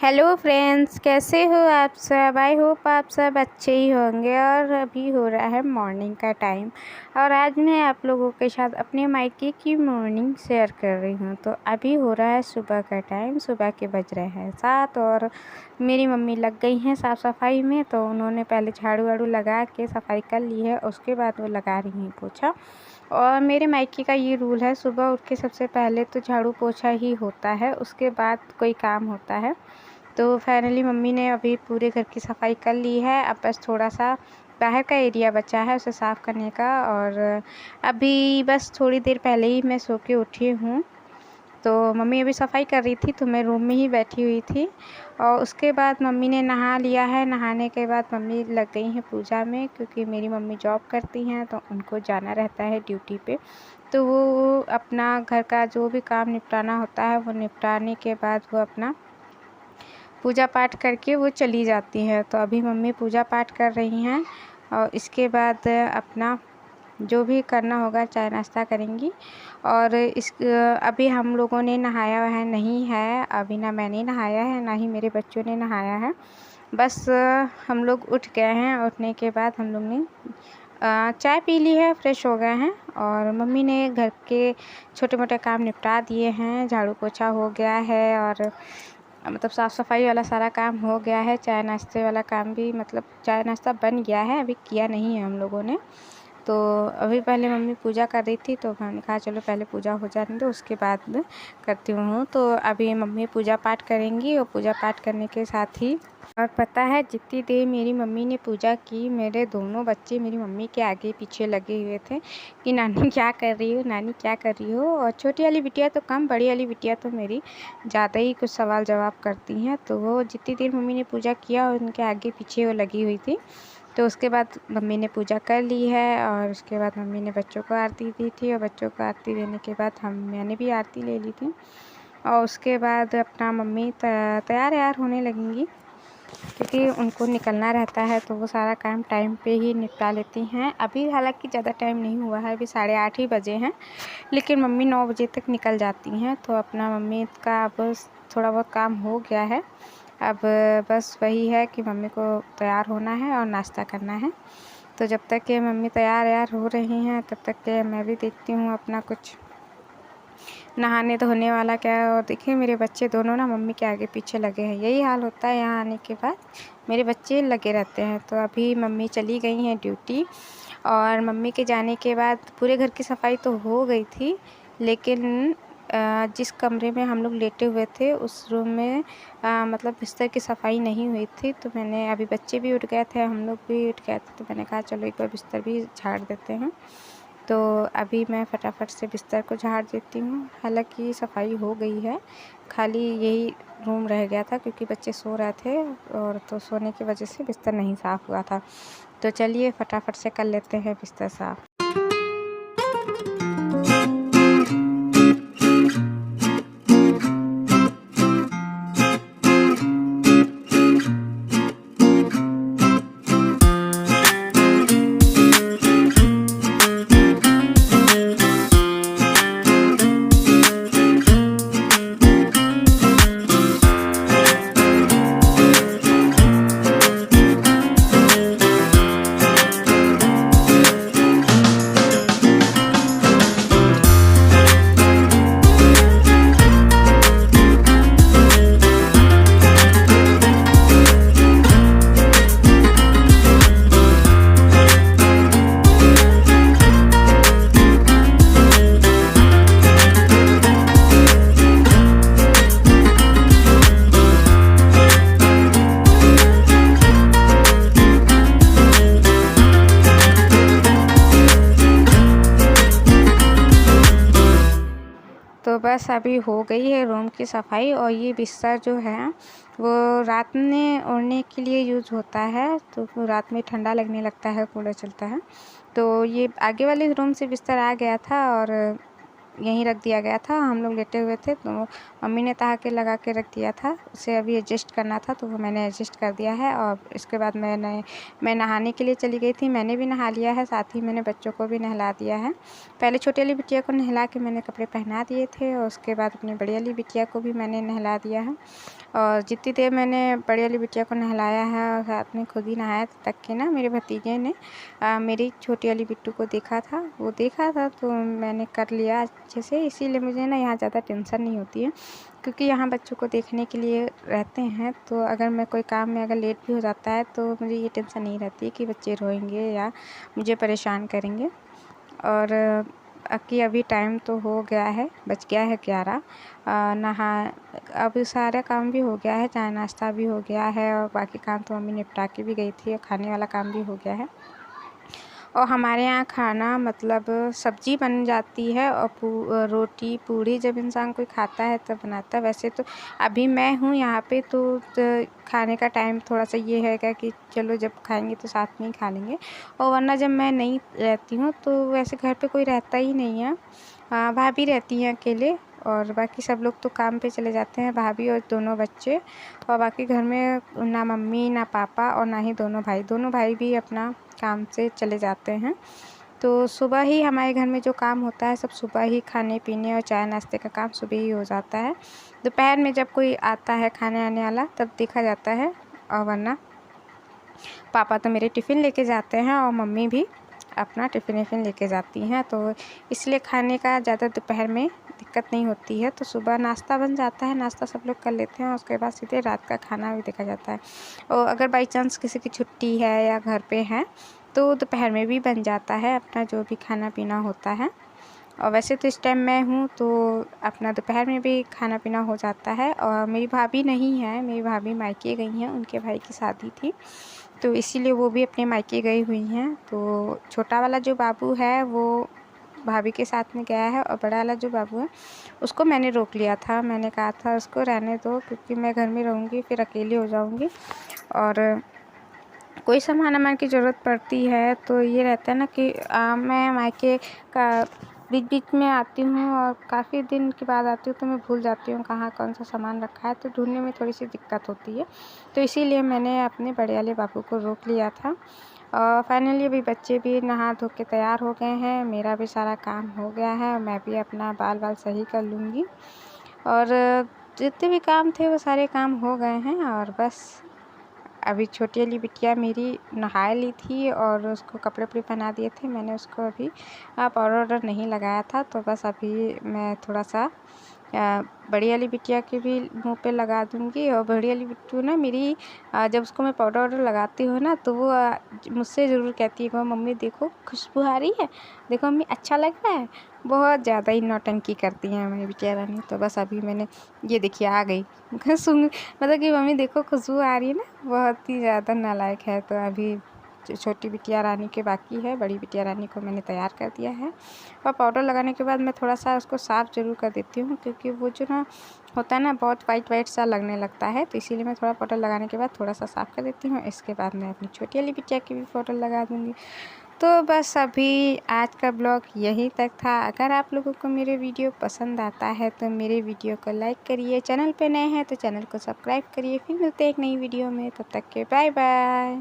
Hello friends, कैसे हो आप सब। आई होप आप सब अच्छे ही होंगे। और अभी हो रहा है मॉर्निंग का टाइम और आज मैं आप लोगों के साथ अपने मायके की मॉर्निंग शेयर कर रही हूँ। तो अभी हो रहा है सुबह का टाइम, सुबह के बज रहे हैं 7 और मेरी मम्मी लग गई हैं साफ़ सफाई में। तो उन्होंने पहले झाड़ू वाड़ू लगा के सफाई कर ली है, उसके बाद वो लगा रही हैं पोछा। और मेरे मायके का ये रूल है, सुबह उठ के सबसे पहले तो झाड़ू पोछा ही होता है, उसके बाद कोई काम होता है। तो फाइनली मम्मी ने अभी पूरे घर की सफाई कर ली है। अब बस थोड़ा सा बाहर का एरिया बचा है उसे साफ़ करने का। और अभी बस थोड़ी देर पहले ही मैं सो के उठी हूँ। तो मम्मी अभी सफाई कर रही थी तो मैं रूम में ही बैठी हुई थी। और उसके बाद मम्मी ने नहा लिया है। नहाने के बाद मम्मी लग गई हैं पूजा में, क्योंकि मेरी मम्मी जॉब करती हैं तो उनको जाना रहता है ड्यूटी पे। तो वो अपना घर का जो भी काम निपटाना होता है वो निपटाने के बाद वो अपना पूजा पाठ करके वो चली जाती हैं। तो अभी मम्मी पूजा पाठ कर रही हैं और इसके बाद अपना जो भी करना होगा चाय नाश्ता करेंगी। और अभी हम लोगों ने नहाया है नहीं है, अभी ना मैंने नहाया है ना ही मेरे बच्चों ने नहाया है। बस हम लोग उठ गए हैं। उठने के बाद हम लोग ने चाय पी ली है, फ्रेश हो गए हैं। और मम्मी ने घर के छोटे मोटे काम निपटा दिए हैं, झाड़ू पोछा हो गया है और मतलब साफ़ सफाई वाला सारा काम हो गया है। चाय नाश्ते वाला काम भी मतलब चाय नाश्ता बन गया है, अभी किया नहीं है हम लोगों ने। तो अभी पहले मम्मी पूजा कर रही थी तो मैंने कहा चलो पहले पूजा हो जाने दो, उसके बाद में करती हूँ। तो अभी मम्मी पूजा पाठ करेंगी और पूजा पाठ करने के साथ ही और पता है जितनी देर मेरी मम्मी ने पूजा की, मेरे दोनों बच्चे मेरी मम्मी के आगे पीछे लगे हुए थे कि नानी क्या कर रही हो, नानी क्या कर रही हो। और छोटी वाली बिटिया तो कम, बड़ी वाली बिटिया तो मेरी ज़्यादा ही कुछ सवाल जवाब करती हैं। तो वो जितनी देर मम्मी ने पूजा किया उनके आगे पीछे वो लगी हुई थी। तो उसके बाद मम्मी ने पूजा कर ली है और उसके बाद मम्मी ने बच्चों को आरती दी थी और बच्चों को आरती देने के बाद मैंने भी आरती ले ली थी। और उसके बाद अपना मम्मी तैयार होने लगेंगी, क्योंकि उनको निकलना रहता है तो वो सारा काम टाइम पे ही निपटा लेती हैं। अभी हालांकि ज़्यादा टाइम नहीं हुआ है, अभी 8:30 ही बजे हैं, लेकिन मम्मी 9 बजे तक निकल जाती हैं। तो अपना मम्मी का अब थोड़ा बहुत काम हो गया है। अब बस वही है कि मम्मी को तैयार होना है और नाश्ता करना है। तो जब तक के मम्मी तैयार हो रही हैं तब तक के मैं भी देखती हूँ अपना कुछ नहाने धोने वाला क्या है। और देखिए मेरे बच्चे दोनों ना मम्मी के आगे पीछे लगे हैं, यही हाल होता है यहाँ आने के बाद, मेरे बच्चे लगे रहते हैं। तो अभी मम्मी चली गई हैं ड्यूटी और मम्मी के जाने के बाद पूरे घर की सफाई तो हो गई थी, लेकिन जिस कमरे में हम लोग लेटे हुए थे उस रूम में मतलब बिस्तर की सफाई नहीं हुई थी। तो मैंने अभी बच्चे भी उठ गए थे, हम लोग भी उठ गए थे, तो मैंने कहा चलो एक बार बिस्तर भी झाड़ देते हैं। तो अभी मैं फटाफट से बिस्तर को झाड़ देती हूँ। हालांकि सफाई हो गई है, खाली यही रूम रह गया था क्योंकि बच्चे सो रहे थे और तो सोने की वजह से बिस्तर नहीं साफ़ हुआ था। तो चलिए फटाफट से कर लेते हैं बिस्तर साफ़। तो बस अभी हो गई है रूम की सफाई। और ये बिस्तर जो है वो रात में ओढ़ने के लिए यूज़ होता है, तो रात में ठंडा लगने लगता है, कूलर चलता है। तो ये आगे वाले रूम से बिस्तर आ गया था और यहीं रख दिया गया था। हम लोग लेटे हुए थे तो मम्मी ने ताके लगा के रख दिया था, उसे अभी एडजस्ट करना था तो वो मैंने एडजस्ट कर दिया है। और इसके बाद मैं नहाने के लिए चली गई थी। मैंने भी नहा लिया है, साथ ही मैंने बच्चों को भी नहला दिया है। पहले छोटी वाली बिटिया को नहला के मैंने कपड़े पहना दिए थे और उसके बाद अपनी बड़ी वाली बिटिया को भी मैंने नहला दिया है। और जितनी देर मैंने बड़ी वाली बिटिया को नहलाया है और साथ में खुद ही नहाया तक के ना मेरे भतीजे ने मेरी छोटी वाली बिट्टू को देखा था तो मैंने कर लिया अच्छे से। इसीलिए मुझे ना यहाँ ज़्यादा टेंशन नहीं होती है, क्योंकि यहाँ बच्चों को देखने के लिए रहते हैं। तो अगर मैं कोई काम में अगर लेट भी हो जाता है तो मुझे ये टेंशन नहीं रहती कि बच्चे रोएंगे या मुझे परेशान करेंगे। और कि अभी टाइम तो हो गया है, बज गया है 11। नहा अब सारा काम भी हो गया है, चाय नाश्ता भी हो गया है और बाकी काम तो मम्मी निपटा के भी गई थी और खाने वाला काम भी हो गया है। और हमारे यहाँ खाना मतलब सब्ज़ी बन जाती है और रोटी पूड़ी जब इंसान कोई खाता है तब बनाता है। वैसे तो अभी मैं हूँ यहाँ पे तो खाने का टाइम थोड़ा सा ये हैगा कि चलो जब खाएंगे तो साथ में ही खा लेंगे। और वरना जब मैं नहीं रहती हूँ तो वैसे घर पे कोई रहता ही नहीं है। भाभी रहती हैं अकेले और बाकी सब लोग तो काम पे चले जाते हैं, भाभी और दोनों बच्चे। और बाकी घर में ना मम्मी ना पापा और ना ही दोनों भाई भी अपना काम से चले जाते हैं। तो सुबह ही हमारे घर में जो काम होता है सब सुबह ही, खाने पीने और चाय नाश्ते का काम सुबह ही हो जाता है। दोपहर में जब कोई आता है खाने आने वाला तब देखा जाता है। और वरना पापा तो मेरे टिफ़िन लेके जाते हैं और मम्मी भी अपना टिफ़िन लेके जाती हैं, तो इसलिए खाने का ज़्यादा दोपहर में दिक्कत नहीं होती है। तो सुबह नाश्ता बन जाता है, नाश्ता सब लोग कर लेते हैं और उसके बाद सीधे रात का खाना भी देखा जाता है। और अगर बाई चांस किसी की छुट्टी है या घर पे है तो दोपहर में भी बन जाता है अपना जो भी खाना पीना होता है। और वैसे तो इस टाइम मैं हूँ तो अपना दोपहर में भी खाना पीना हो जाता है। और मेरी भाभी नहीं है, मेरी भाभी मायके गई हैं, उनके भाई की शादी थी तो इसीलिए वो भी अपने मायके गई हुई हैं। तो छोटा वाला जो बाबू है वो भाभी के साथ में गया है और बड़ा वाला जो बाबू है उसको मैंने रोक लिया था। मैंने कहा था उसको रहने दो, क्योंकि मैं घर में रहूँगी फिर अकेली हो जाऊँगी और कोई सामान वामान की ज़रूरत पड़ती है तो ये रहता है ना कि मैं मायके का बीच बीच में आती हूँ और काफ़ी दिन के बाद आती हूँ तो मैं भूल जाती हूँ कहाँ कौन सा सामान रखा है, तो ढूंढने में थोड़ी सी दिक्कत होती है। तो इसीलिए मैंने अपने बड़े वाले बाबू को रोक लिया था। और फाइनली अभी बच्चे भी नहा धो के तैयार हो गए हैं, मेरा भी सारा काम हो गया है और मैं भी अपना बाल सही कर लूँगी। और जितने भी काम थे वो सारे काम हो गए हैं और बस अभी छोटी वाली बिटिया मेरी नहा ली थी और उसको कपड़े वपड़े पहना दिए थे। मैंने उसको अभी पाउडर वाउडर नहीं लगाया था, तो बस अभी मैं थोड़ा सा बड़ी वाली बिटिया के भी मुंह पे लगा दूँगी। और बड़ी वाली बिट्टू ना मेरी जब उसको मैं पाउडर वाउडर लगाती हूँ ना तो वो मुझसे ज़रूर कहती है मम्मी देखो खुशबू आ रही है, देखो मम्मी अच्छा लग रहा है। बहुत ज़्यादा ही नौटंकी करती हैं मेरी बिटिया रानी। तो बस अभी मैंने ये देखिए आ गई सुन, मतलब कि मम्मी देखो खुशबू आ रही है ना, बहुत ही ज़्यादा नालायक है। तो अभी छोटी बिटिया रानी के बाकी है, बड़ी बिटिया रानी को मैंने तैयार कर दिया है। और पाउडर लगाने के बाद मैं थोड़ा सा उसको साफ़ ज़रूर कर देती हूँ, क्योंकि वो जो ना होता है ना बहुत वाइट सा लगने लगता है, तो इसीलिए मैं थोड़ा पाउडर लगाने के बाद थोड़ा सा साफ़ कर देती हूँ। इसके बाद मैं अपनी छोटी वाली बिटिया की भी पाउडर लगा दूँगी। तो बस अभी आज का ब्लॉग यहीं तक था। अगर आप लोगों को मेरे वीडियो पसंद आता है तो मेरे वीडियो को लाइक करिए, चैनल पे नए हैं तो चैनल को सब्सक्राइब करिए। फिर मिलते हैं एक नई वीडियो में, तब तक के बाय बाय।